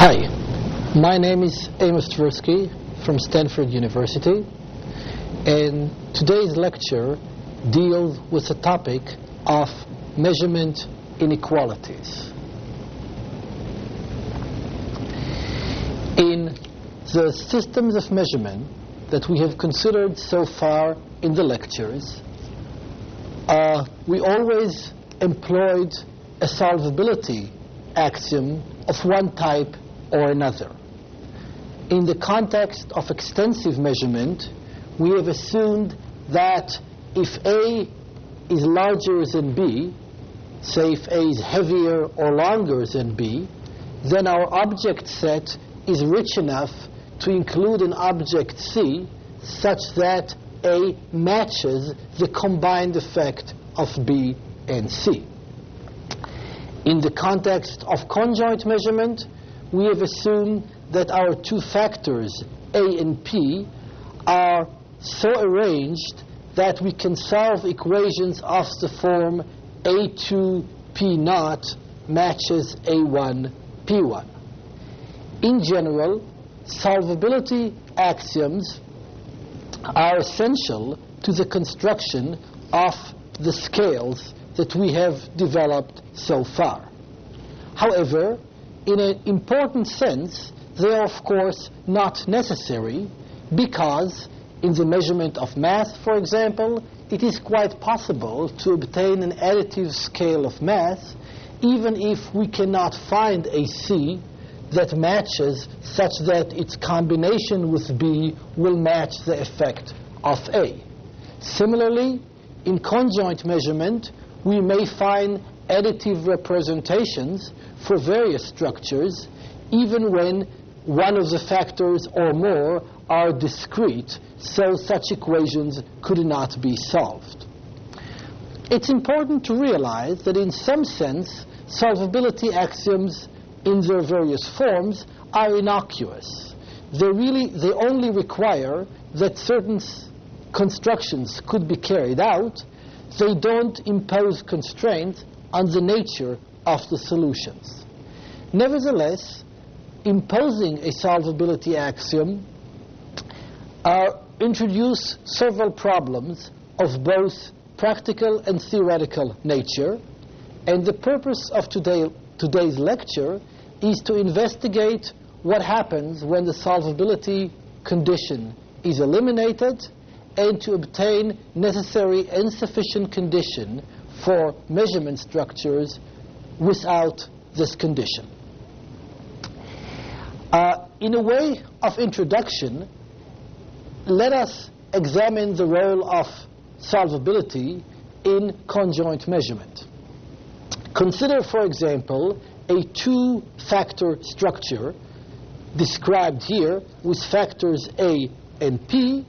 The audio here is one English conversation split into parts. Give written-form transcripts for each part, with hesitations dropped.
Hi, my name is Amos Tversky from Stanford University, and today's lecture deals with the topic of measurement inequalities. In the systems of measurement that we have considered so far in the lectures, we always employed a solvability axiom of one type or another. In the context of extensive measurement, we have assumed that if A is larger than B, say if A is heavier or longer than B, then our object set is rich enough to include an object C such that A matches the combined effect of B and C. In the context of conjoint measurement, we have assumed that our two factors, A and P, are so arranged that we can solve equations of the form A2 P0 matches A1 P1. In general, solvability axioms are essential to the construction of the scales that we have developed so far. However, in an important sense, they are of course not necessary, because in the measurement of mass, for example, it is quite possible to obtain an additive scale of mass even if we cannot find a C that matches such that its combination with B will match the effect of A. Similarly, in conjoint measurement, we may find additive representations for various structures, even when one of the factors or more are discrete, so such equations could not be solved. It's important to realize that in some sense, solvability axioms in their various forms are innocuous. They only require that certain constructions could be carried out. They don't impose constraints on the nature of the solutions. Nevertheless, imposing a solvability axiom introduce several problems of both practical and theoretical nature, and the purpose of today's lecture is to investigate what happens when the solvability condition is eliminated and to obtain necessary and sufficient condition for measurement structures without this condition. In a way of introduction, let us examine the role of solvability in conjoint measurement. Consider, for example, a two-factor structure described here with factors A and P,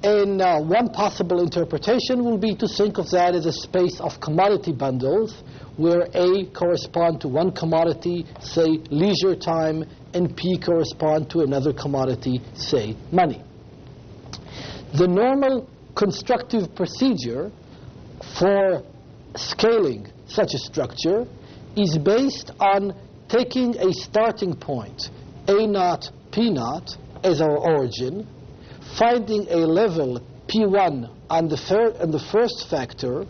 and one possible interpretation will be to think of that as a space of commodity bundles where A correspond to one commodity, say leisure time, and P correspond to another commodity, say money. The normal constructive procedure for scaling such a structure is based on taking a starting point, A0, P0, as our origin, finding a level P1 on the first factor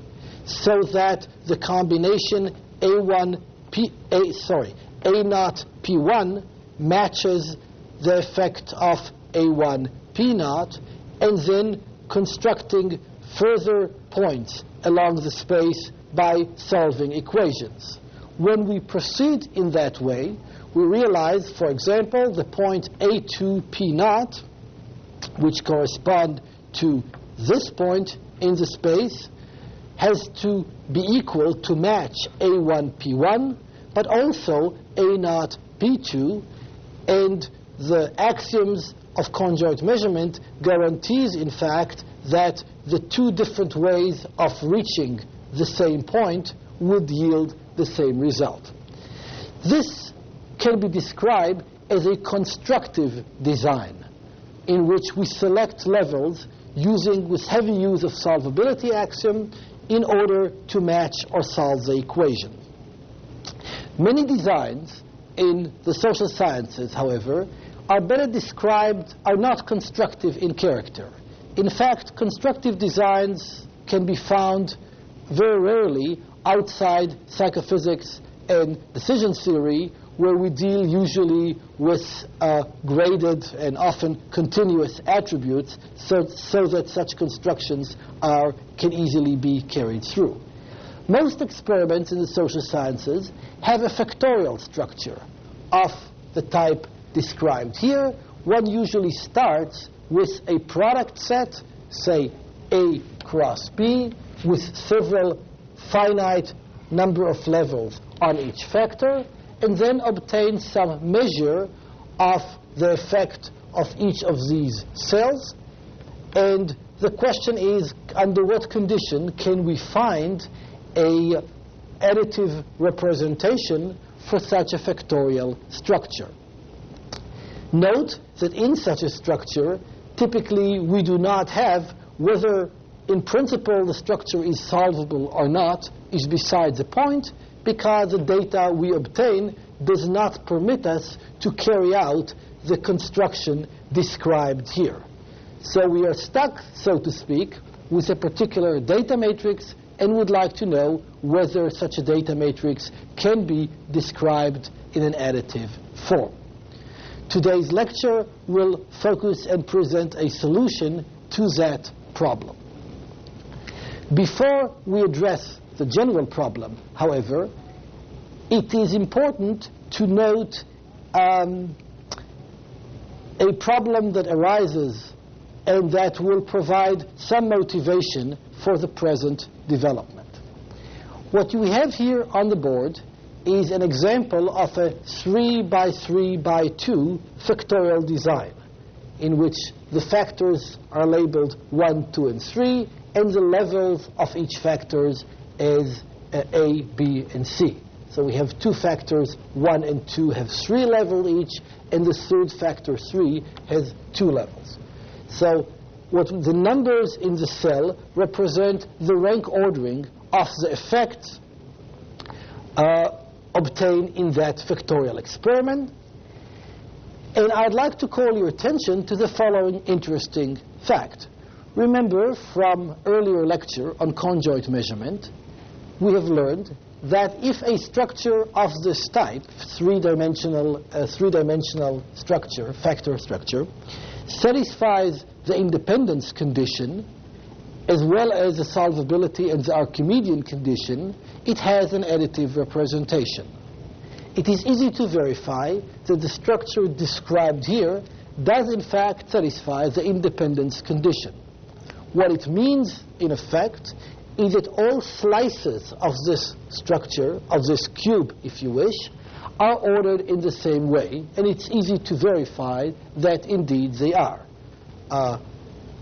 so that the combination A0 P1 matches the effect of A1 P0, and then constructing further points along the space by solving equations. When we proceed in that way, we realize, for example, the point A2 P0, which correspond to this point in the space, has to be equal to match A1 P1, but also A0 P2, and the axioms of conjoint measurement guarantees, in fact, that the two different ways of reaching the same point would yield the same result. This can be described as a constructive design, in which we select levels with heavy use of solvability axiom in order to match or solve the equation. Many designs in the social sciences, however, are not constructive in character. In fact, constructive designs can be found very rarely outside psychophysics and decision theory, where we deal usually with graded and often continuous attributes, so that such constructions can easily be carried through. Most experiments in the social sciences have a factorial structure of the type described here. One usually starts with a product set, say A cross B, with several finite number of levels on each factor, and then obtains some measure of the effect of each of these cells. And the question is, under what condition can we find an additive representation for such a factorial structure? Note that in such a structure, typically we do not have whether in principle the structure is solvable or not is beside the point, because the data we obtain does not permit us to carry out the construction described here. So we are stuck, so to speak, with a particular data matrix and would like to know whether such a data matrix can be described in an additive form. Today's lecture will focus and present a solution to that problem. Before we address the general problem, however, it is important to note a problem that arises and that will provide some motivation for the present development. What we have here on the board is an example of a 3 by 3 by 2 factorial design, in which the factors are labeled 1, 2, and 3, and the levels of each factors as A, B, and C. So we have two factors, 1 and 2 have 3 levels each, and the third factor, 3, has 2 levels. So what the numbers in the cell represent the rank ordering of the effects obtained in that factorial experiment. And I'd like to call your attention to the following interesting fact. Remember from earlier lecture on conjoint measurement, we have learned that if a structure of this type, three-dimensional structure, factor structure, satisfies the independence condition as well as the solvability and the Archimedean condition, it has an additive representation. It is easy to verify that the structure described here does in fact satisfy the independence condition. What it means, in effect, is that all slices of this structure, of this cube, if you wish, are ordered in the same way, and it's easy to verify that indeed they are.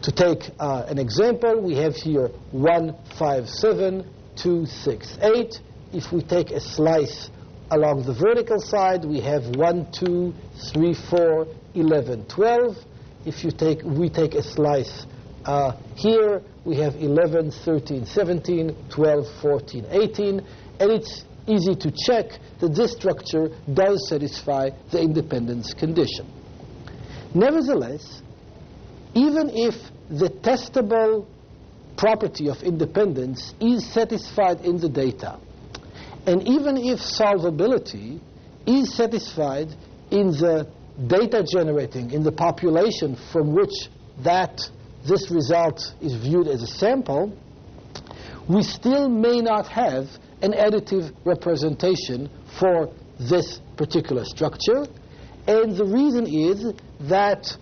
To take an example, we have here 1, 5, 7, 2, 6, 8. If we take a slice along the vertical side, we have 1, 2, 3, 4, 11, 12. If we take a slice here, we have 11, 13, 17, 12, 14, 18, and it's easy to check that this structure does satisfy the independence condition. Nevertheless, even if the testable property of independence is satisfied in the data, and even if solvability is satisfied in the data generating, in the population from which this result is viewed as a sample, we still may not have an additive representation for this particular structure. And the reason is that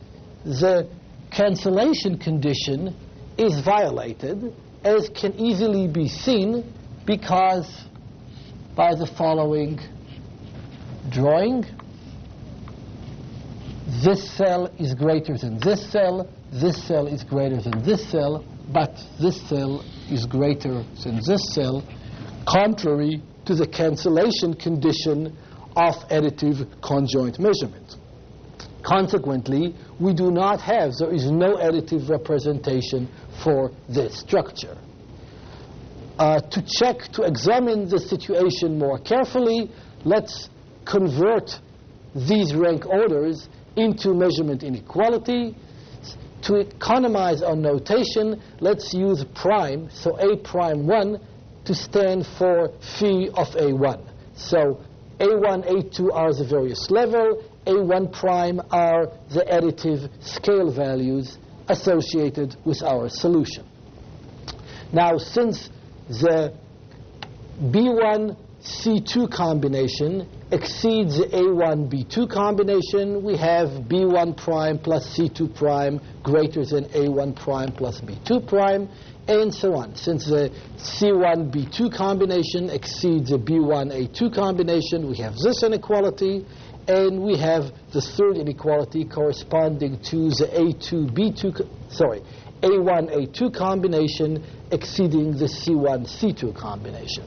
the cancellation condition is violated, as can easily be seen because by the following drawing. This cell is greater than this cell is greater than this cell, but this cell is greater than this cell, contrary to the cancellation condition of additive conjoint measurement. Consequently, there is no additive representation for this structure. To examine the situation more carefully, let's convert these rank orders into measurement inequality. To economize our notation, let's use prime, so A prime 1, to stand for phi of A1. So A1, A2 are the various level, A1 prime are the additive scale values associated with our solution. Now, since the B1 C2 combination exceeds the A1 B2 combination, we have B1 prime plus C2 prime greater than A1 prime plus B2 prime, and so on. Since the C1 B2 combination exceeds the B1 A2 combination, we have this inequality, and we have the third inequality corresponding to the A1 A2 combination exceeding the C1 C2 combination.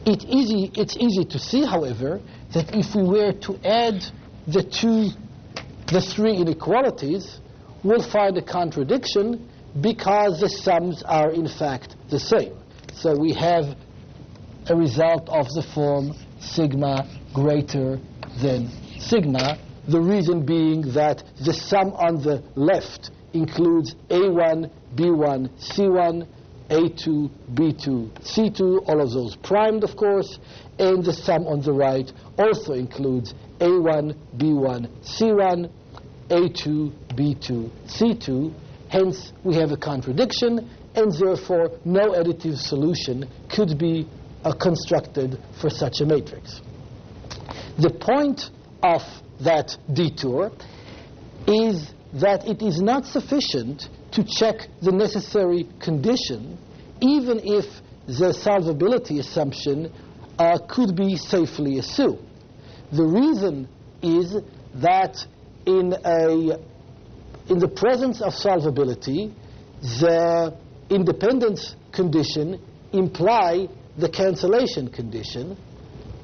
It's easy to see, however, that if we were to add the three inequalities, we'll find a contradiction because the sums are in fact the same. So we have a result of the form sigma greater than sigma, the reason being that the sum on the left includes A1, B1, C1, A2, B2, C2, all of those primed, of course, and the sum on the right also includes A1, B1, C1, A2, B2, C2. Hence, we have a contradiction, and therefore no additive solution could be constructed for such a matrix. The point of that detour is that it is not sufficient to check the necessary condition, even if the solvability assumption could be safely assumed. The reason is that in the presence of solvability, the independence condition implies the cancellation condition,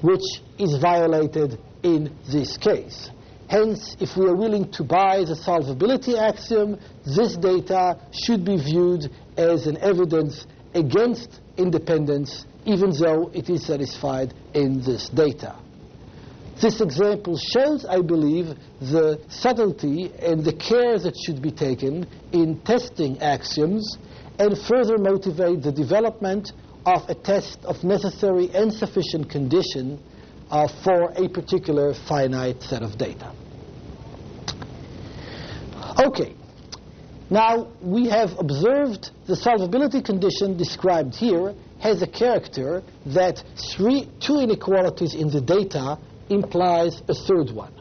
which is violated in this case. Hence, if we are willing to buy the solvability axiom, this data should be viewed as an evidence against independence, even though it is satisfied in this data. This example shows, I believe, the subtlety and the care that should be taken in testing axioms, and further motivate the development of a test of necessary and sufficient condition for a particular finite set of data. Okay, now we have observed the solvability condition described here has a character that two inequalities in the data implies a third one.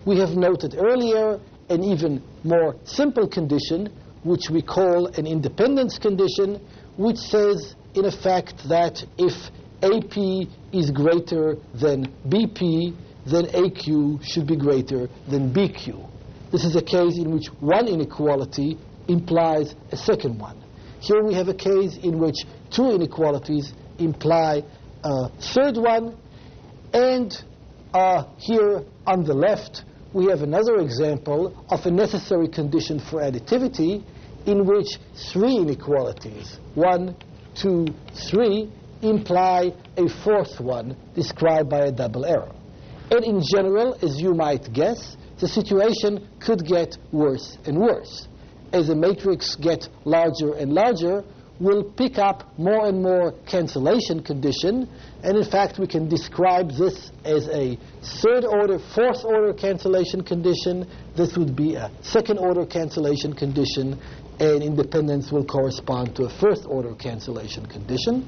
We have noted earlier an even more simple condition, which we call an independence condition, which says in effect that if AP is greater than BP, then AQ should be greater than BQ. This is a case in which one inequality implies a second one. Here we have a case in which two inequalities imply a third one, and here on the left we have another example of a necessary condition for additivity in which three inequalities, 1, 2, 3, imply a fourth one described by a double arrow. And in general, as you might guess, the situation could get worse and worse. As the matrix gets larger and larger, we'll pick up more and more cancellation condition, and in fact we can describe this as a third order, fourth order cancellation condition. This would be a second order cancellation condition, and independence will correspond to a first order cancellation condition.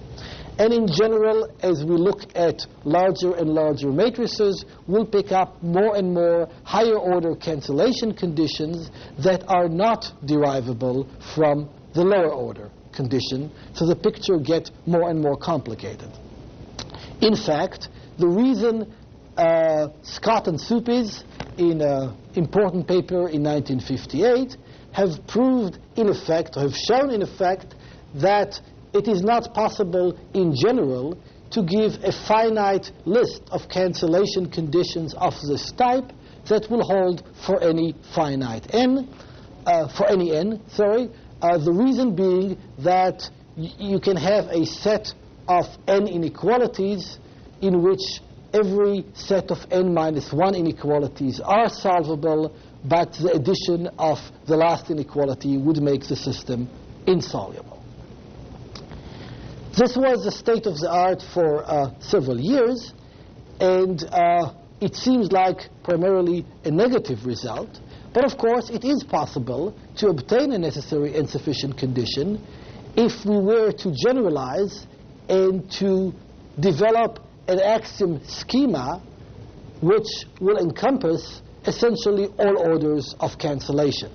And in general, as we look at larger and larger matrices, we'll pick up more and more higher order cancellation conditions that are not derivable from the lower order condition, so the picture gets more and more complicated. In fact, the reason Scott and Supis, in an important paper in 1958, have proved in effect, or have shown in effect, that it is not possible in general to give a finite list of cancellation conditions of this type that will hold for any finite n, the reason being that you can have a set of n inequalities in which every set of n minus 1 inequalities are solvable, but the addition of the last inequality would make the system insoluble. This was the state of the art for several years, and it seems like primarily a negative result. But of course, it is possible to obtain a necessary and sufficient condition if we were to generalize and to develop an axiom schema which will encompass essentially all orders of cancellation.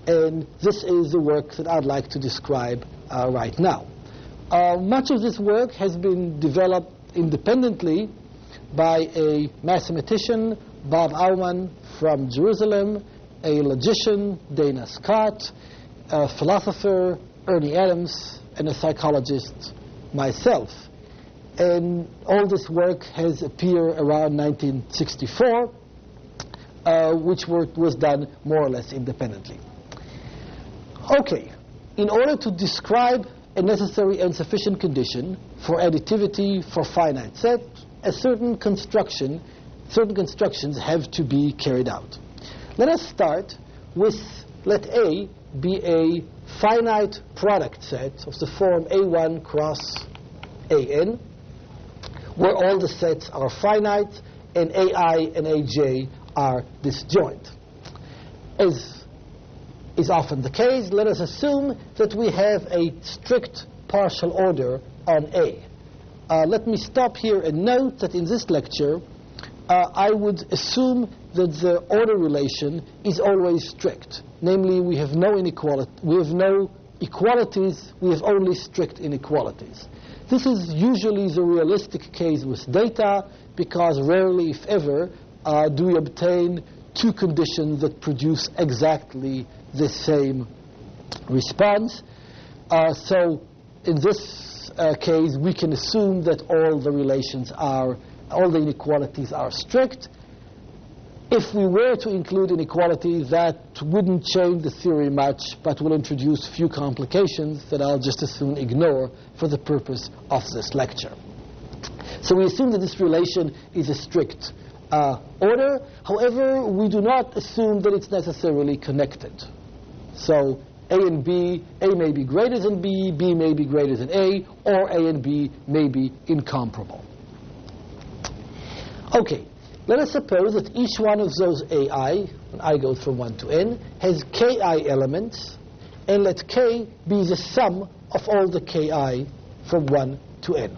And this is the work that I'd like to describe right now. Much of this work has been developed independently by a mathematician, Bob Aumann from Jerusalem, a logician, Dana Scott, a philosopher, Ernie Adams, and a psychologist, myself. And all this work has appeared around 1964, which work was done more or less independently. Okay, in order to describe a necessary and sufficient condition for additivity for finite sets, certain constructions have to be carried out. Let us start with, let A be a finite product set of the form A1 cross AN, where all the sets are finite and AI and AJ are disjoint. As is often the case, let us assume that we have a strict partial order on A. Let me stop here and note that in this lecture, I would assume that the order relation is always strict. Namely, we have no equalities, we have only strict inequalities. This is usually the realistic case with data, because rarely, if ever, do we obtain two conditions that produce exactly the same response. So in this case, we can assume that all the inequalities are strict. If we were to include inequalities, that wouldn't change the theory much, but will introduce few complications that I'll just as soon ignore for the purpose of this lecture. So we assume that this relation is a strict order. However, we do not assume that it's necessarily connected. So A and B, A may be greater than B, B may be greater than A, or A and B may be incomparable. Okay, let us suppose that each one of those AI, when I goes from 1 to n, has ki elements, and let k be the sum of all the ki from 1 to n.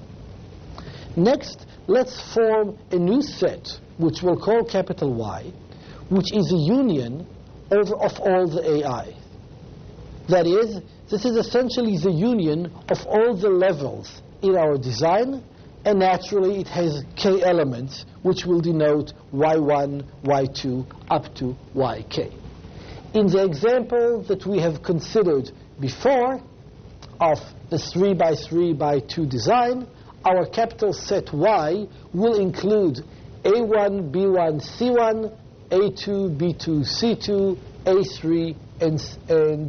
Next, let's form a new set, which we'll call capital Y, which is a union of all the AI. That is, this is essentially the union of all the levels in our design, and naturally it has k elements, which will denote y1, y2, up to yk. In the example that we have considered before of the 3 by 3 by 2 design, our capital set Y will include A1, B1, C1, A2, B2, C2, A3, and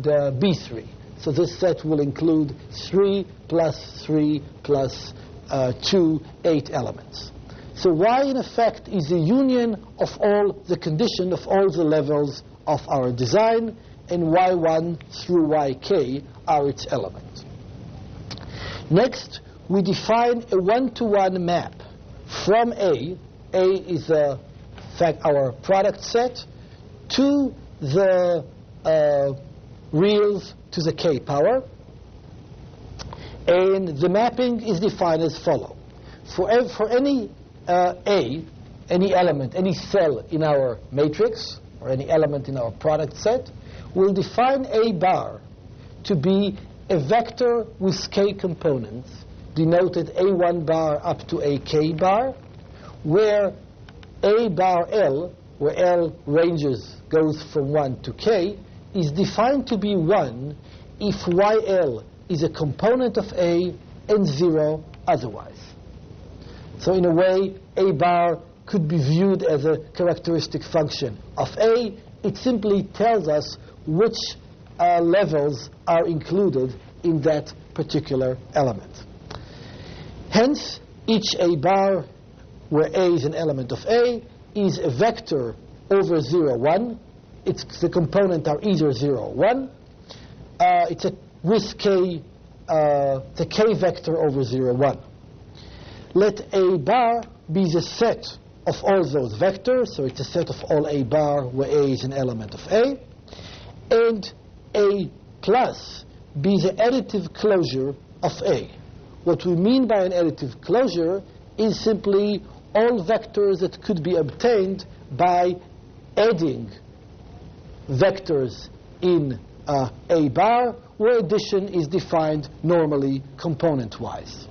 B3. So this set will include 3 plus 3 plus 2, 8 elements. So Y, in effect, is the union of all the condition of all the levels of our design, and Y1 through YK are its elements. Next, we define a one-to-one map from A is in fact our product set, to the reals to the k power. And the mapping is defined as follows. For any any element, any cell in our matrix, or any element in our product set, we'll define A bar to be a vector with k components, denoted A1 bar up to AK bar, where A bar L, where L goes from 1 to k, is defined to be 1 if YL is a component of A and 0 otherwise. So in a way, A bar could be viewed as a characteristic function of A. It simply tells us which levels are included in that particular element. Hence, each A bar where A is an element of A, is a vector over 0, 1. The components are either 0 or 1. It's with K, the K vector over 0, 1. Let A bar be the set of all those vectors, so it's a set of all A bar where A is an element of A, and A plus be the additive closure of A. What we mean by an additive closure is simply all vectors that could be obtained by adding vectors in A bar, where addition is defined normally component-wise.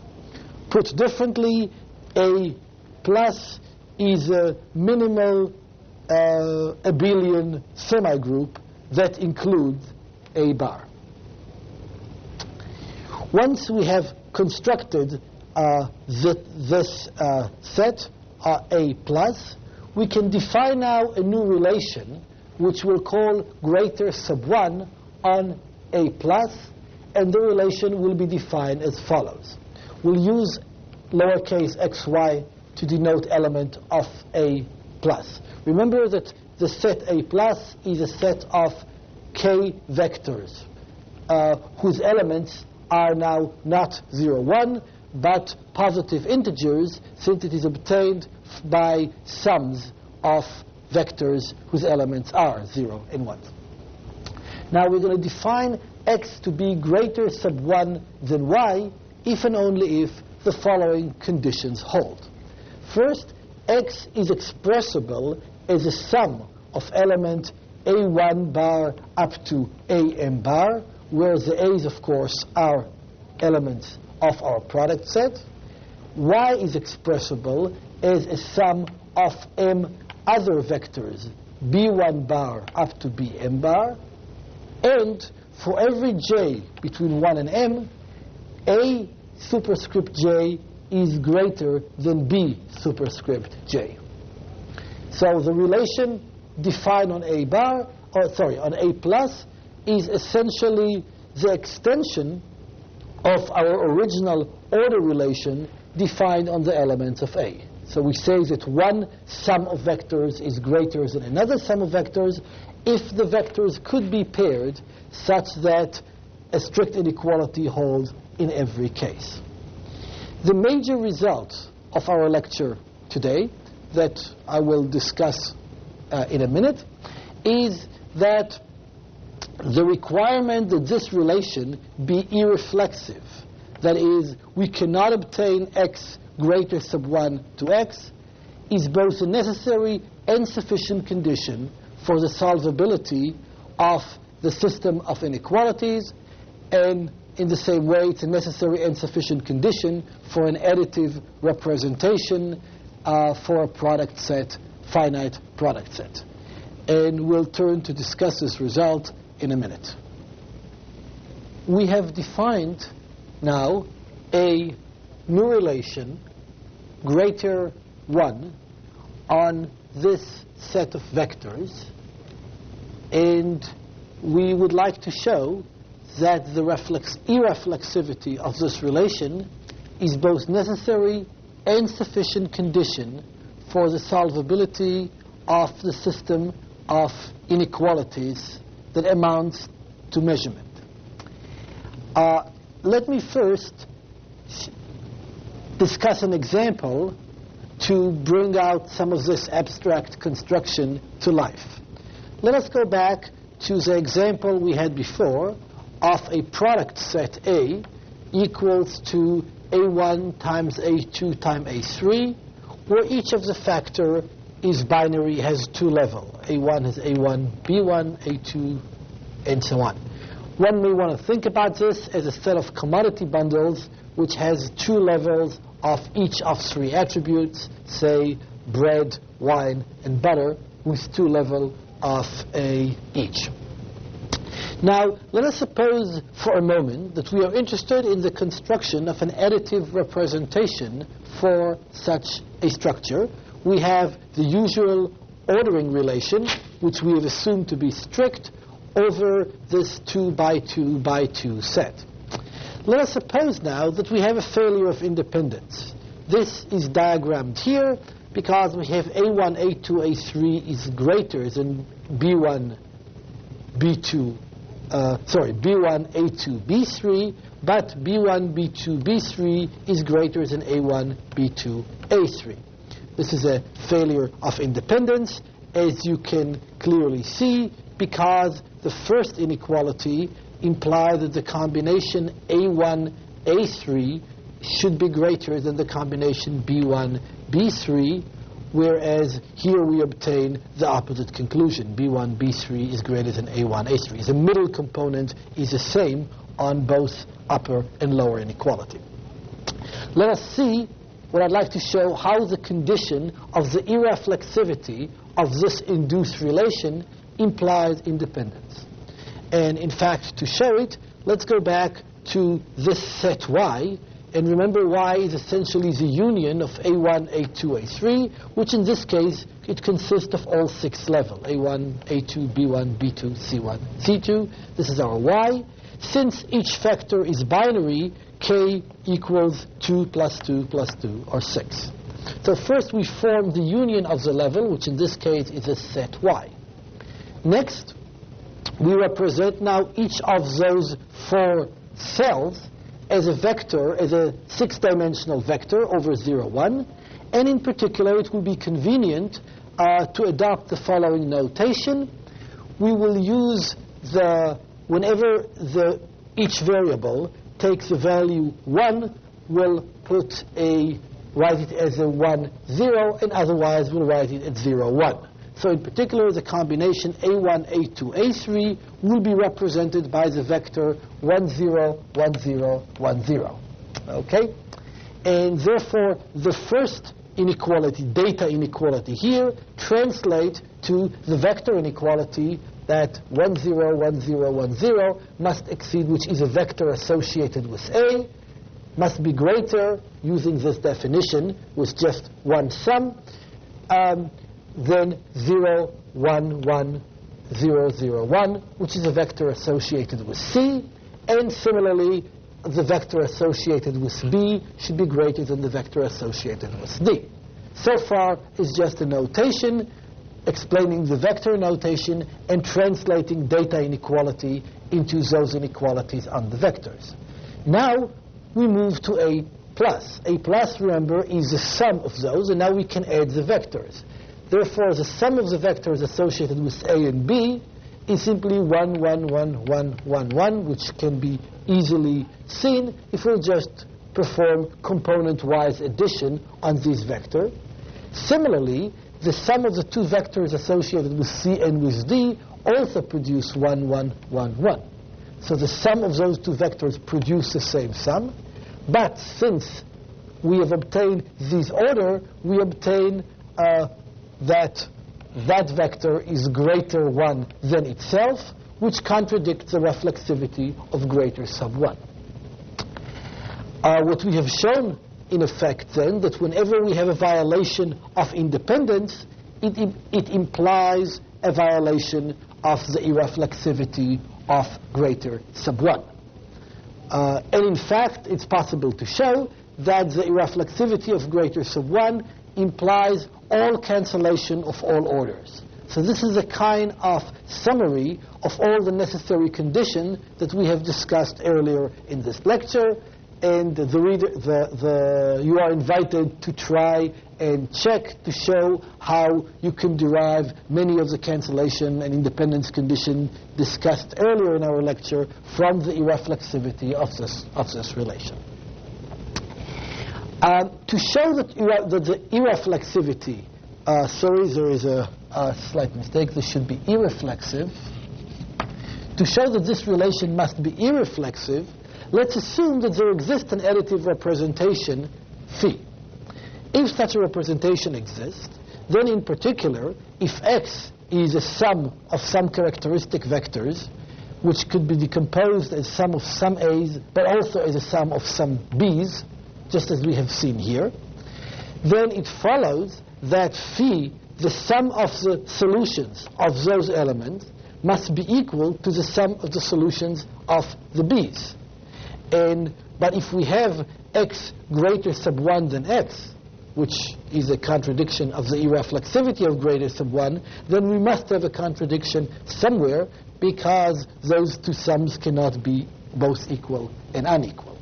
Put differently, A plus is a minimal abelian semigroup that includes A bar. Once we have constructed this set, A plus, we can define now a new relation which we'll call greater sub 1 on A plus, and the relation will be defined as follows. We'll use lowercase xy to denote element of A plus. Remember that the set A plus is a set of k vectors whose elements are now not 0, 1, but positive integers, since it is obtained by sums of vectors whose elements are 0 and 1. Now we're going to define x to be greater sub 1 than y if and only if the following conditions hold. First, x is expressible as a sum of element a1 bar up to am bar, where the a's, of course, are elements of our product set. Y is expressible as a sum of m other vectors, b1 bar up to bm bar, and for every j between 1 and m, a superscript j is greater than b superscript j. So the relation defined on A bar, on A plus, is essentially the extension of our original order relation defined on the elements of A. So we say that one sum of vectors is greater than another sum of vectors if the vectors could be paired such that a strict inequality holds in every case. The major result of our lecture today, that I will discuss in a minute, is that the requirement that this relation be irreflexive, that is, we cannot obtain x greater sub 1 to x, is both a necessary and sufficient condition for the solvability of the system of inequalities, and in the same way it's a necessary and sufficient condition for an additive representation for a product set, finite product set. And we'll turn to discuss this result in a minute. We have defined now a new relation greater 1 on this set of vectors, and we would like to show that the irreflexivity of this relation is both necessary and sufficient condition for the solvability of the system of inequalities that amounts to measurement. Let me first discuss an example to bring out some of this abstract construction to life. Let us go back to the example we had before of a product set A equals to A1 times A2 times A3, where each of the factor is binary, has two levels. A1 has A1, B1, A2, and so on. One may want to think about this as a set of commodity bundles which has two levels of each of three attributes, say bread, wine, and butter, with two levels of A each. Now, let us suppose for a moment that we are interested in the construction of an additive representation for such a structure. We have the usual ordering relation, which we have assumed to be strict, over this 2 by 2 by 2 set. Let us suppose now that we have a failure of independence. This is diagrammed here because we have A1, A2, A3 is greater than B1, B2, B1, A2, B3, but B1, B2, B3 is greater than A1, B2, A3. This is a failure of independence, as you can clearly see, because the first inequality implies that the combination A1, A3 should be greater than the combination B1, B3, whereas here we obtain the opposite conclusion. B1, B3 is greater than A1, A3. The middle component is the same on both upper and lower inequality. Let us see what I'd like to show, how the condition of the irreflexivity of this induced relation implies independence. And in fact, to show it, let's go back to this set Y. And remember, Y is essentially the union of A1, A2, A3, which in this case, it consists of all 6 levels, A1, A2, B1, B2, C1, C2. This is our Y. Since each factor is binary, K equals 2 plus 2 plus 2, or 6. So first we form the union of the level, which in this case is a set Y. Next, we represent now each of those 4 cells as a vector, as a 6-dimensional vector over 0, 1. And in particular, it will be convenient to adopt the following notation. We will use whenever each variable takes the value 1, we'll write it as a 1, 0, and otherwise we'll write it at 0, 1. So in particular, the combination A1, A2, A3 will be represented by the vector 1, 0, 1, 0, 1, 0. Okay? And therefore, the first inequality, data inequality here, translate to the vector inequality that 1, 0, 1, 0, 1, 0 must exceed, which is a vector associated with A, must be greater, using this definition, with just one sum, then 0, 1, 1, 0, 0, 1, which is a vector associated with C, and similarly, the vector associated with B should be greater than the vector associated with D. So far, it's just a notation explaining the vector notation and translating data inequality into those inequalities on the vectors. Now, we move to A plus. A plus, remember, is the sum of those, and now we can add the vectors. Therefore, the sum of the vectors associated with A and B is simply 1, 1, 1, 1, 1, 1, which can be easily seen if we'll just perform component-wise addition on this vector. Similarly, the sum of the 2 vectors associated with C and with D also produce 1, 1, 1, 1. So the sum of those 2 vectors produce the same sum. But since we have obtained this order, we obtain that vector is greater 1 than itself, which contradicts the reflexivity of greater sub 1. What we have shown, in effect, then, that whenever we have a violation of independence, it implies a violation of the irreflexivity of greater sub 1. And in fact, it's possible to show that the irreflexivity of greater sub 1 implies all cancellation of all orders. So this is a kind of summary of all the necessary conditions that we have discussed earlier in this lecture, and you are invited to try and check to show how you can derive many of the cancellation and independence conditions discussed earlier in our lecture from the irreflexivity of this relation. To show that the irreflexivity, there is a slight mistake, this should be irreflexive. To show that this relation must be irreflexive, let's assume that there exists an additive representation phi. If such a representation exists, then in particular, if X is a sum of some characteristic vectors, which could be decomposed as sum of some A's, but also as a sum of some B's, just as we have seen here, then it follows that phi, the sum of the solutions of those elements, must be equal to the sum of the solutions of the B's. But if we have x greater sub 1 than x, which is a contradiction of the irreflexivity of greater sub 1, then we must have a contradiction somewhere, because those two sums cannot be both equal and unequal.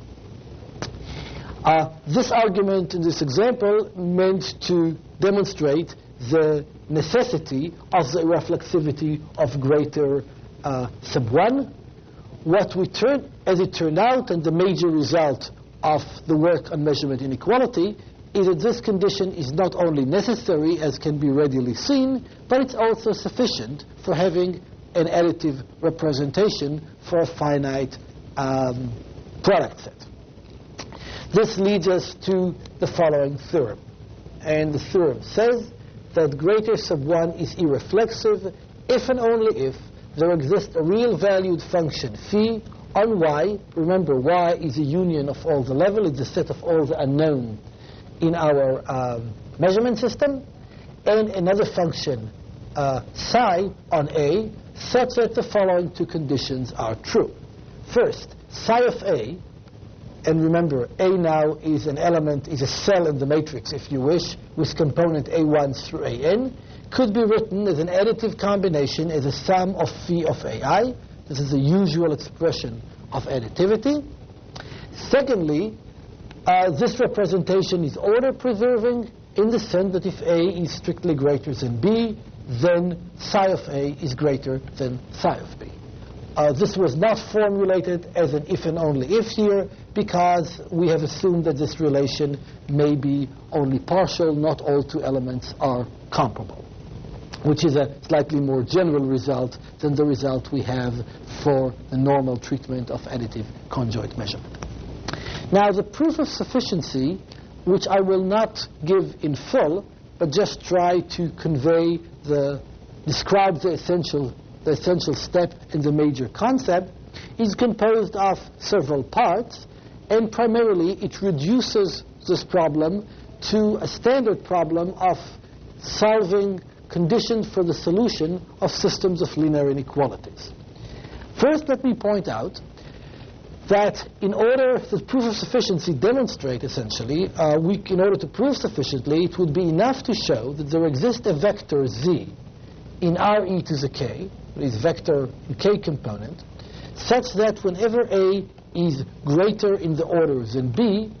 This argument in this example meant to demonstrate the necessity of the irreflexivity of greater sub 1. As it turned out, and the major result of the work on measurement inequality, is that this condition is not only necessary, as can be readily seen, but it's also sufficient for having an additive representation for a finite product set. This leads us to the following theorem. And the theorem says that greater sub 1 is irreflexive if and only if there exists a real valued function phi on y. Remember, y is a union of all the level. It's a set of all the unknown in our measurement system. And another function psi on a, such that the following two conditions are true. First, psi of a, and remember, a now is an element, is a cell in the matrix, if you wish, with component a1 through an, could be written as an additive combination as a sum of phi of ai. This is the usual expression of additivity. Secondly, this representation is order-preserving in the sense that if a is strictly greater than b, then psi of a is greater than psi of b. This was not formulated as an if and only if here, because we have assumed that this relation may be only partial, not all two elements are comparable, which is a slightly more general result than the result we have for the normal treatment of additive conjoint measurement. Now, the proof of sufficiency, which I will not give in full, but just try to describe the essential step in the major concept, is composed of several parts, and primarily it reduces this problem to a standard problem of solving conditions for the solution of systems of linear inequalities. First, let me point out that in order the proof of sufficiency demonstrate essentially, in order to prove sufficiently, it would be enough to show that there exists a vector z in Re to the k, that is vector k component, such that whenever A is greater in the order than B,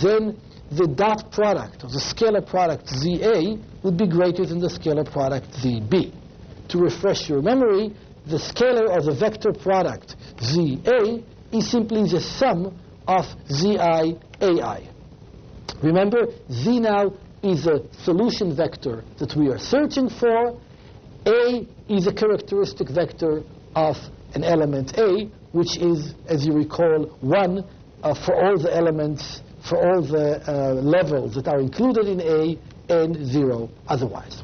then the dot product, or the scalar product ZA, would be greater than the scalar product ZB. To refresh your memory, the scalar or the vector product ZA is simply the sum of Zi AI. Remember, Z now is a solution vector that we are searching for. A is a characteristic vector of an element A, which is, as you recall, 1 for all the elements, for all the levels that are included in A, and 0 otherwise.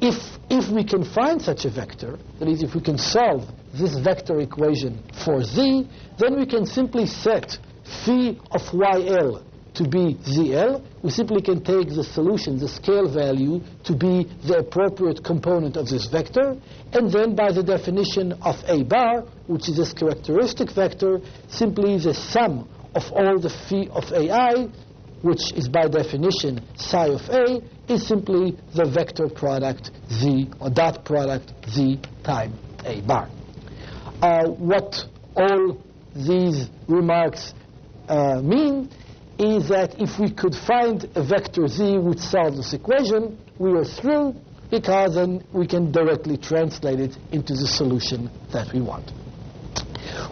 If we can find such a vector, that is, if we can solve this vector equation for Z, then we can simply set phi of YL to be ZL. We simply can take the solution, the scale value, to be the appropriate component of this vector, and then by the definition of A bar, which is this characteristic vector, simply the sum of all the phi of AI, which is by definition psi of A, is simply the vector product Z, or dot product Z times A bar. What all these remarks mean is that if we could find a vector Z which solves this equation, we are through, because then we can directly translate it into the solution that we want.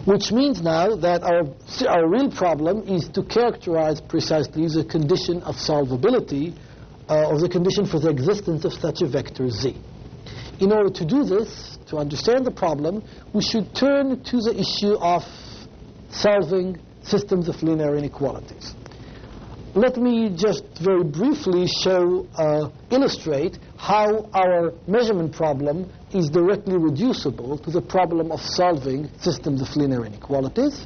Which means now that our real problem is to characterize precisely the condition of solvability, or the condition for the existence of such a vector Z. In order to do this, to understand the problem, we should turn to the issue of solving systems of linear inequalities. Let me just very briefly illustrate how our measurement problem is directly reducible to the problem of solving systems of linear inequalities.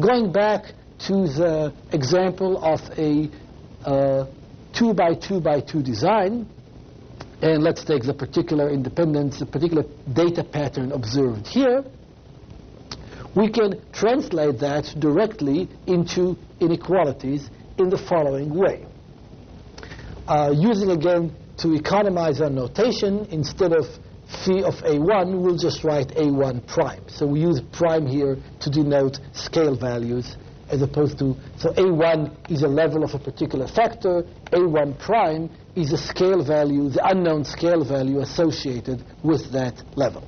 Going back to the example of a 2 by 2 by 2 design, and let's take the particular independence, the particular data pattern observed here. we can translate that directly into inequalities in the following way. Using, again, to economize our notation, instead of phi of A1, we'll just write A1 prime. So we use prime here to denote scale values, as opposed to, so A1 is a level of a particular factor, A1 prime is a scale value, the unknown scale value associated with that level.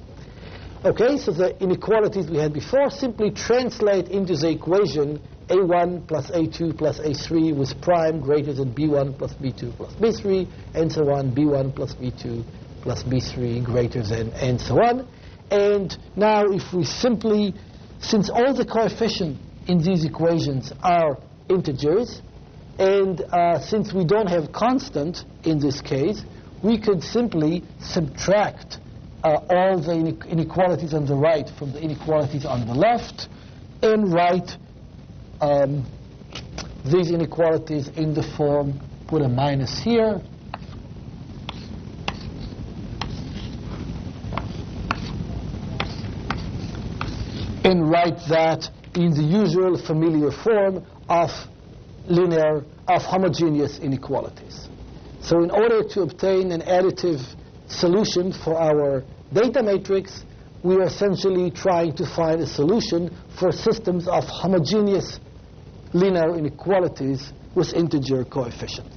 Okay, so the inequalities we had before simply translate into the equation A1 plus A2 plus A3 with prime greater than B1 plus B2 plus B3, and so on, B1 plus B2 plus B3 greater than, and so on. And now if we simply, since all the coefficients in these equations are integers, and since we don't have constant in this case, we could simply subtract all the inequalities on the right from the inequalities on the left, and write these inequalities in the form, put a minus here, and write that in the usual familiar form of homogeneous inequalities. So in order to obtain an additive solution for our data matrix, we are essentially trying to find a solution for systems of homogeneous linear inequalities with integer coefficients.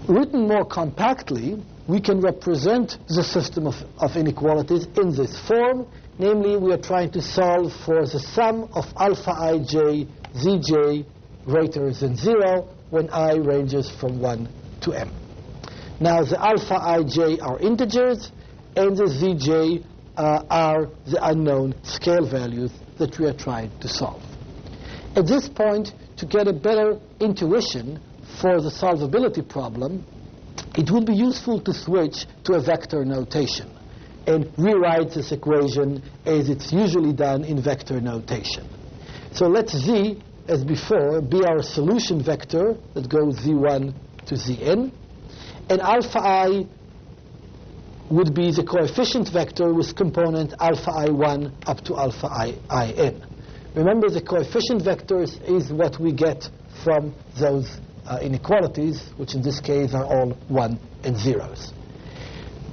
Written more compactly, we can represent the system of inequalities in this form. Namely, we are trying to solve for the sum of alpha ij zj greater than 0 when I ranges from 1 to m. Now, the alpha ij are integers, and the zj are the unknown scale values that we are trying to solve. At this point, to get a better intuition for the solvability problem, it would be useful to switch to a vector notation and rewrite this equation as it's usually done in vector notation. So let z, as before, be our solution vector that goes z1 to zn, and alpha I would be the coefficient vector with component alpha I1 up to alpha In. Remember, the coefficient vectors is what we get from those inequalities, which in this case are all 1 and 0s.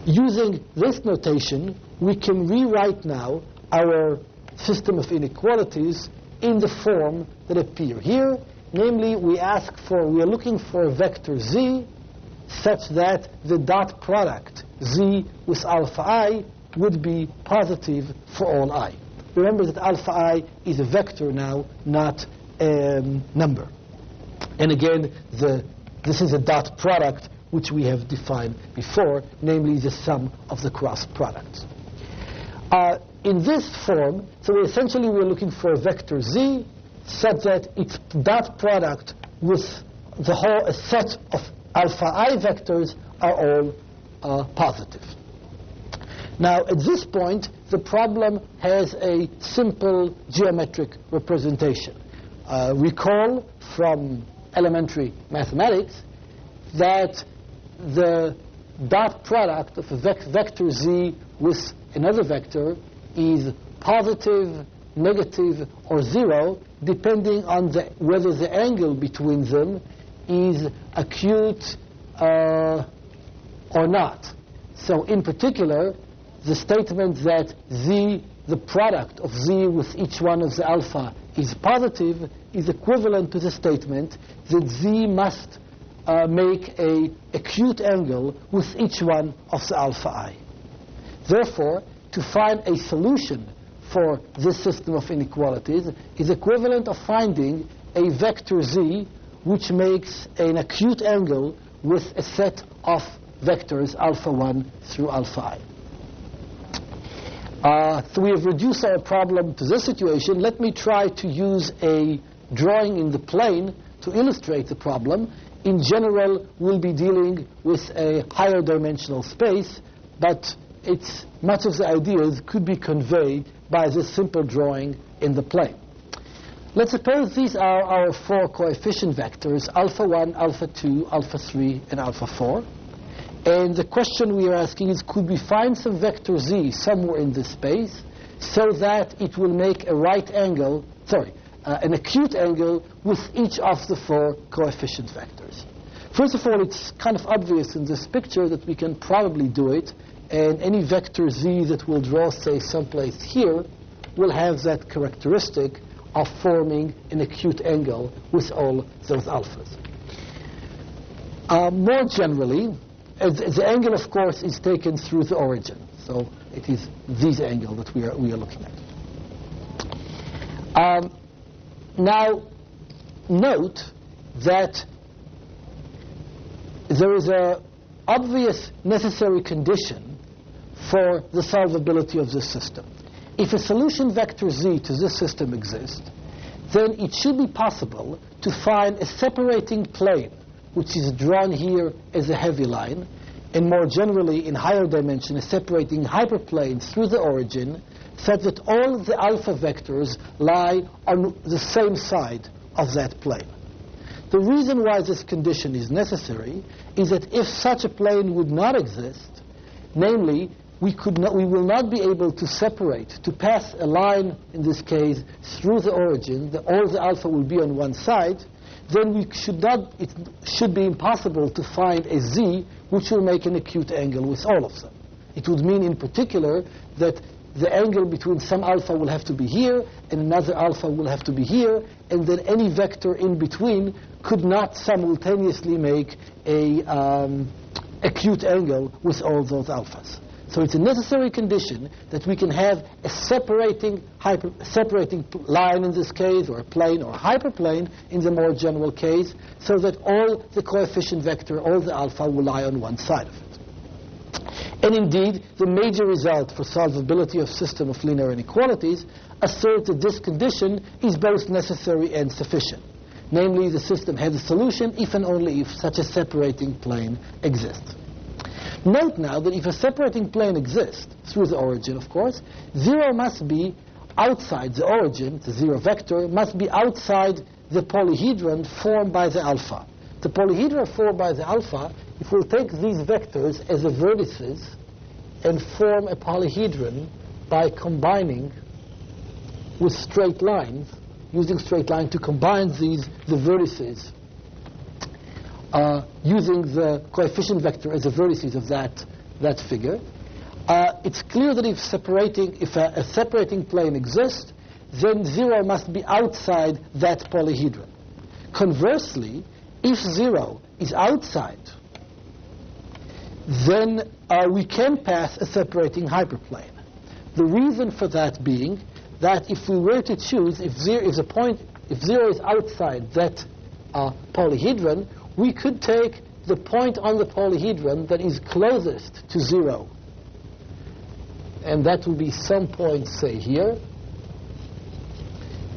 Using this notation, we can rewrite now our system of inequalities in the form that appear here. Namely, we are looking for a vector z such that the dot product z with alpha I would be positive for all I. Remember that alpha I is a vector now, not a number. And again, this is a dot product which we have defined before, namely the sum of the cross products. In this form, so essentially we're looking for a vector z such that its dot product with the whole set of alpha I vectors are all positive. Now, at this point, the problem has a simple geometric representation. Recall from elementary mathematics that the dot product of a vector z with another vector is positive, negative, or 0, depending on whether the angle between them is acute or not. So in particular, the statement that z, the product of z with each one of the alpha, is positive is equivalent to the statement that z must make an acute angle with each one of the alpha I. Therefore, to find a solution for this system of inequalities is equivalent of finding a vector z which makes an acute angle with a set of vectors alpha 1 through alpha I. So we have reduced our problem to this situation. Let me try to use a drawing in the plane to illustrate the problem. In general, we'll be dealing with a higher dimensional space, but much of the ideas could be conveyed by this simple drawing in the plane. Let's suppose these are our 4 coefficient vectors, alpha 1, alpha 2, alpha 3, and alpha 4. And the question we are asking is, could we find some vector z somewhere in this space so that it will make a right angle, an acute angle with each of the 4 coefficient vectors. First of all, it's kind of obvious in this picture that we can probably do it, and any vector z that we'll draw, say, someplace here, will have that characteristic of forming an acute angle with all those alphas. More generally, the angle, of course, is taken through the origin. So it is this angle that we are looking at. Now, note that there is an obvious necessary condition for the solvability of this system. If a solution vector z to this system exists, then it should be possible to find a separating plane, which is drawn here as a heavy line, and more generally in higher dimension, a separating hyperplane through the origin, such that all the alpha vectors lie on the same side of that plane. The reason why this condition is necessary is that if such a plane would not exist, namely, we will not be able to separate, to pass a line, in this case, through the origin, all the alpha will be on one side, then it should be impossible to find a z which will make an acute angle with all of them. It would mean, in particular, that the angle between some alpha will have to be here, and another alpha will have to be here, and then any vector in between could not simultaneously make a acute angle with all those alphas. So it's a necessary condition that we can have a separating line in this case, or a plane, or a hyperplane in the more general case, so that all the coefficient vector, all the alpha, will lie on one side of it. And indeed, the major result for solvability of system of linear inequalities asserts that this condition is both necessary and sufficient. Namely, the system has a solution if and only if such a separating plane exists. Note now that if a separating plane exists, through the origin, of course, 0 must be outside the origin, the 0 vector, must be outside the polyhedron formed by the alpha. The polyhedron formed by the alpha, if we'll take these vectors as the vertices and form a polyhedron by combining with straight lines, using straight line to combine the vertices, using the coefficient vector as the vertices of that figure, it's clear that if a separating plane exists, then 0 must be outside that polyhedron. Conversely, if 0 is outside, then we can pass a separating hyperplane. The reason for that being that if we were to choose, if 0 is outside that polyhedron, we could take the point on the polyhedron that is closest to 0. And that will be some point, say, here.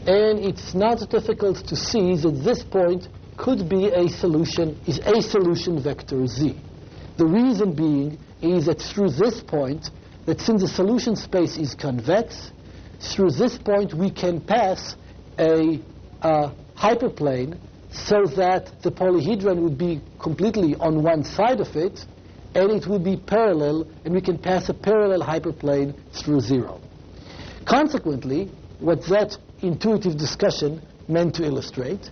And it's not difficult to see that this point could be a solution vector z. The reason being is that through this point, that since the solution space is convex, through this point we can pass a hyperplane so that the polyhedron would be completely on one side of it, and it would be parallel, and we can pass a parallel hyperplane through 0. Consequently, what that intuitive discussion meant to illustrate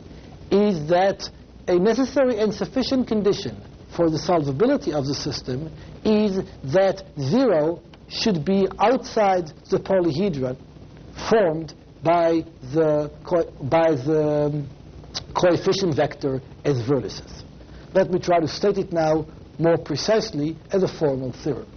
is that a necessary and sufficient condition for the solvability of the system is that 0 should be outside the polyhedron formed by the coefficient vector as vertices. Let me try to state it now more precisely as a formal theorem.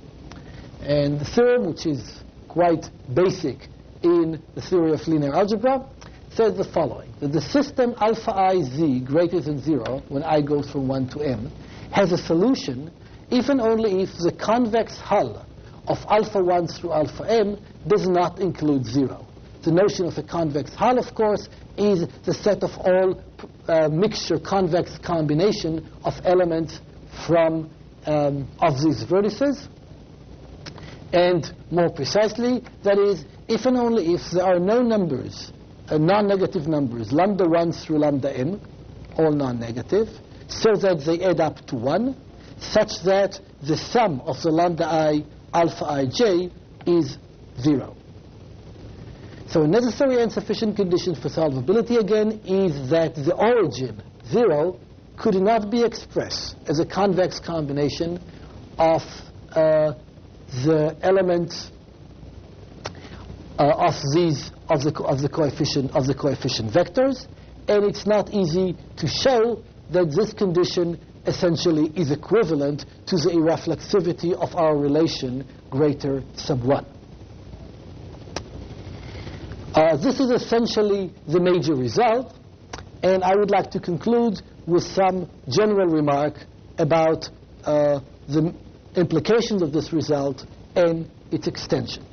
And the theorem, which is quite basic in the theory of linear algebra, says the following: that the system alpha I z greater than 0, when I goes from 1 to m, has a solution if and only if the convex hull of alpha 1 through alpha m does not include 0. The notion of a convex hull, of course, is the set of all mixture convex combination of elements from of these vertices. And more precisely, that is, if and only if there are no numbers, non-negative numbers, lambda 1 through lambda m, all non-negative, so that they add up to 1, such that the sum of the lambda I alpha ij is 0. So a necessary and sufficient condition for solvability, again, is that the origin, 0, could not be expressed as a convex combination of the elements of the coefficient vectors, and it's not easy to show that this condition essentially is equivalent to the irreflexivity of our relation greater sub 1. This is essentially the major result, and I would like to conclude with some general remark about the implications of this result and its extension.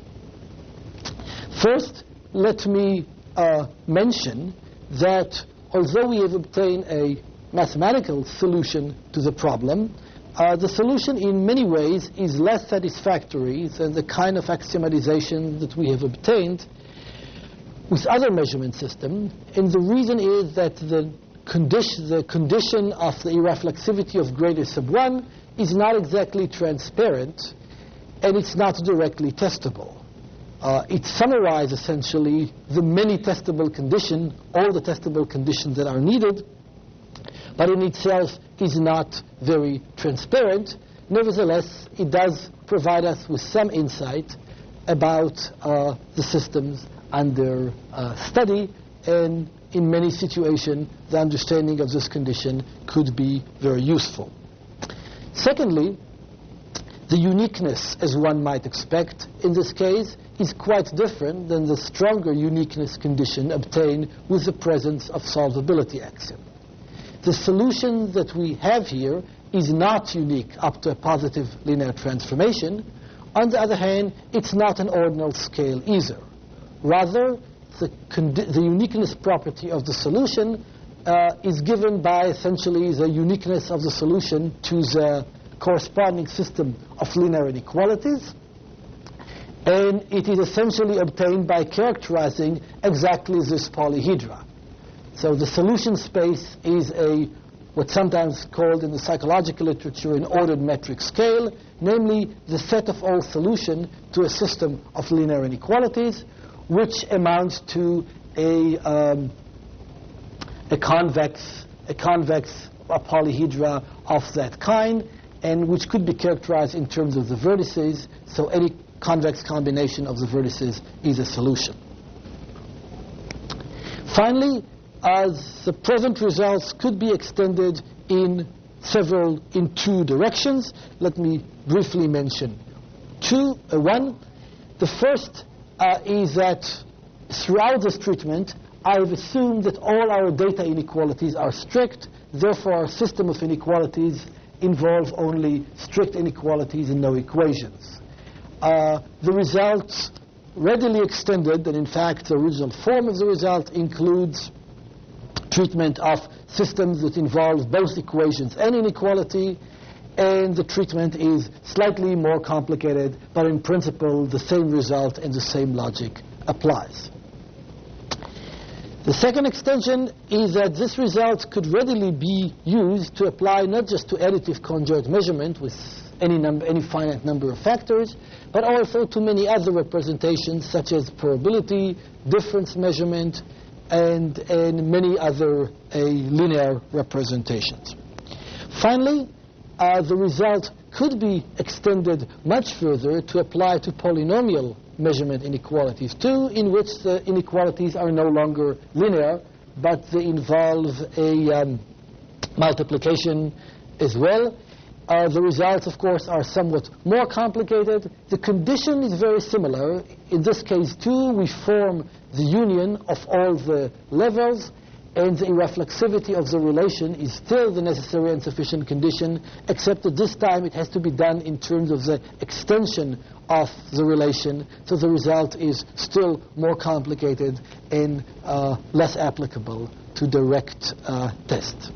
First, let me mention that although we have obtained a mathematical solution to the problem, the solution in many ways is less satisfactory than the kind of axiomatization that we have obtained with other measurement systems, and the reason is that the condition of the irreflexivity of greater sub 1 is not exactly transparent, and it's not directly testable. It summarizes essentially the many testable conditions, all the testable conditions that are needed, but in itself is not very transparent. Nevertheless, it does provide us with some insight about the systems under study, and in many situations, the understanding of this condition could be very useful. Secondly, the uniqueness, as one might expect in this case, is quite different than the stronger uniqueness condition obtained with the presence of solvability axiom. The solution that we have here is not unique up to a positive linear transformation. On the other hand, it's not an ordinal scale either. Rather, the uniqueness property of the solution is given by essentially the uniqueness of the solution to the corresponding system of linear inequalities, and it is essentially obtained by characterizing exactly this polyhedra. So the solution space is what's sometimes called in the psychological literature an ordered metric scale, namely the set of all solutions to a system of linear inequalities, which amounts to a convex polyhedra of that kind, and which could be characterized in terms of the vertices. So any convex combination of the vertices is a solution. Finally, the present results could be extended in two directions. Let me briefly mention one. The first is that throughout this treatment, I've assumed that all our data inequalities are strict. Therefore, our system of inequalities involves only strict inequalities and no equations. The results readily extended, and in fact, the original form of the result includes treatment of systems that involve both equations and inequality, and the treatment is slightly more complicated, but in principle, the same result and the same logic applies. The second extension is that this result could readily be used to apply not just to additive conjugate measurement with any finite number of factors, but also to many other representations such as probability, difference measurement, and many other linear representations. Finally, the result could be extended much further to apply to polynomial measurement inequalities too, in which the inequalities are no longer linear, but they involve a multiplication as well. The results, of course, are somewhat more complicated. The condition is very similar. In this case, too, we form the union of all the levels, and the irreflexivity of the relation is still the necessary and sufficient condition, except that this time it has to be done in terms of the extension of the relation, so the result is still more complicated and less applicable to direct tests.